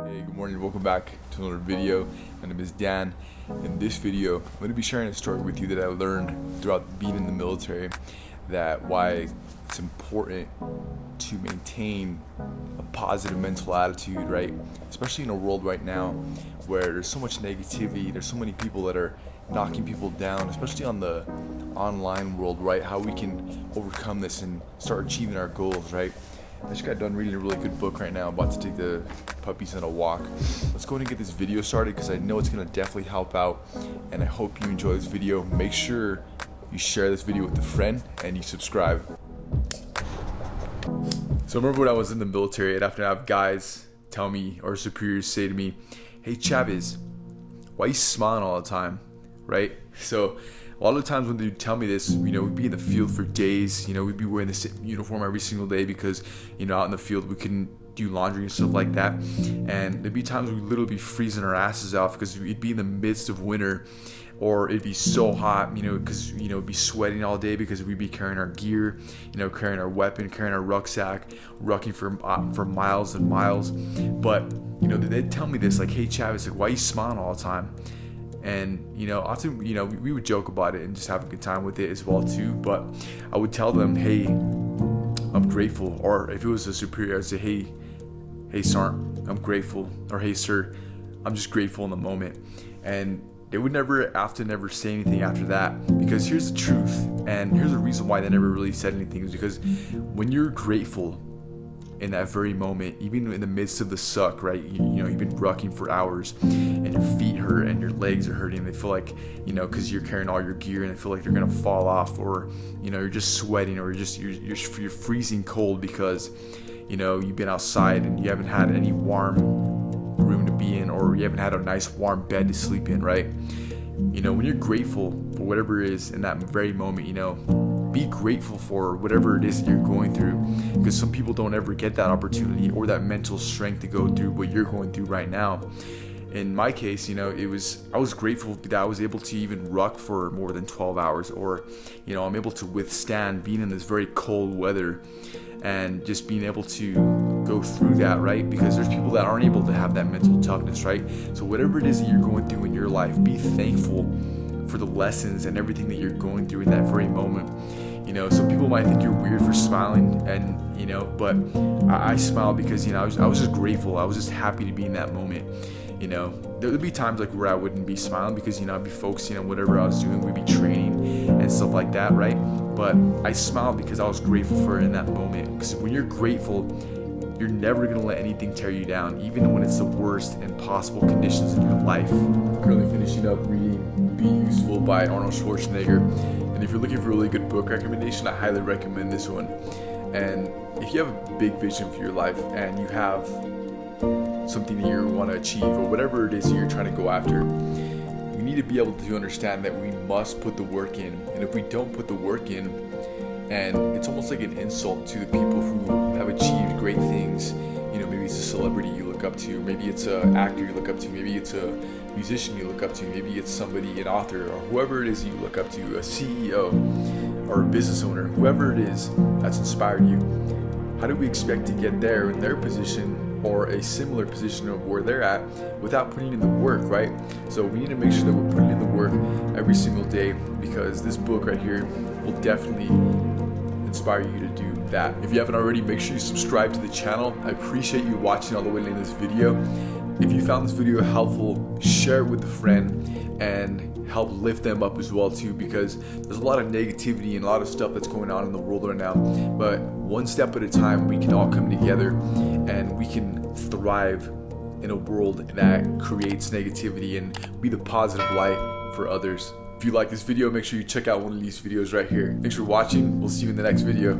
Hey, good morning, welcome back to another video. My name is Dan. In this video, I'm going to be sharing a story with you that I learned throughout being in the military, that why it's important to maintain a positive mental attitude, right? Especially in a world right now where there's so much negativity, there's so many people that are knocking people down, especially on the online world, right? How we can overcome this and start achieving our goals, right? I just got done reading a really good book right now. I'm about to take the puppies on a walk. Let's go ahead and get this video started because I know it's going to definitely help out, and I hope you enjoy this video. Make sure you share this video with a friend and you subscribe. So I remember when I was in the military, I'd have to have guys tell me, or superiors say to me, "Hey Chavez, why are you smiling all the time?" Right? So a lot of the times when they tell me this, we'd be in the field for days, we'd be wearing the same uniform every single day because, out in the field we couldn't do laundry and stuff like that. And there'd be times we'd literally be freezing our asses off because we'd be in the midst of winter, or it'd be so hot, because, we'd be sweating all day because we'd be carrying our gear, carrying our weapon, carrying our rucksack, rucking for miles and miles. But, they'd tell me this, like, "Hey Chavez, like, why are you smiling all the time?" And often we would joke about it and just have a good time with it as well too. But I would tell them, "Hey, I'm grateful." Or if it was a superior, I'd say, hey Sergeant, I'm grateful." Or, "Hey sir, I'm just grateful in the moment." And they would never say anything after that, because here's the truth, and here's the reason why they never really said anything, is because when you're grateful in that very moment, even in the midst of the suck, right? You've been rucking for hours and your feet hurt and your legs are hurting. They feel like, because you're carrying all your gear and they feel like they're gonna fall off, or you're just sweating, or you're freezing cold because you've been outside and you haven't had any warm room to be in, or you haven't had a nice warm bed to sleep in, right? When you're grateful for whatever it is in that very moment, be grateful for whatever it is that you're going through, because some people don't ever get that opportunity or that mental strength to go through what you're going through right now. In my case, I was grateful that I was able to even ruck for more than 12 hours, or I'm able to withstand being in this very cold weather and just being able to go through that, right? Because there's people that aren't able to have that mental toughness, right? So whatever it is that you're going through in your life, be thankful for the lessons and everything that you're going through in that very moment. Some people might think you're weird for smiling, and but I smile because I was just grateful. I was just happy to be in that moment. There'd be times like where I wouldn't be smiling because I'd be focusing on whatever I was doing. We'd be training and stuff like that, right? But I smiled because I was grateful for it in that moment. Because when you're grateful, you're never going to let anything tear you down, even when it's the worst impossible conditions in your life. I'm currently finishing up reading Be Useful by Arnold Schwarzenegger. And if you're looking for a really good book recommendation, I highly recommend this one. And if you have a big vision for your life and you have something that you want to achieve, or whatever it is that you're trying to go after, we need to be able to understand that we must put the work in. And if we don't put the work in, and it's almost like an insult to the people who have achieved great things. Maybe it's a celebrity you look up to, maybe it's an actor you look up to, maybe it's a musician you look up to, maybe it's somebody, an author, or whoever it is you look up to, a CEO or a business owner, whoever it is that's inspired you. How do we expect to get there in their position, or a similar position of where they're at, without putting in the work, right? So we need to make sure that we're putting in the work every single day, because this book right here will definitely inspire you to do that. If you haven't already, make sure you subscribe to the channel. I appreciate you watching all the way to this video. If you found this video helpful, share it with a friend and help lift them up as well too, because there's a lot of negativity and a lot of stuff that's going on in the world right now. But one step at a time, we can all come together and we can thrive in a world that creates negativity and be the positive light for others. If you like this video, make sure you check out one of these videos right here. Thanks for watching. We'll see you in the next video.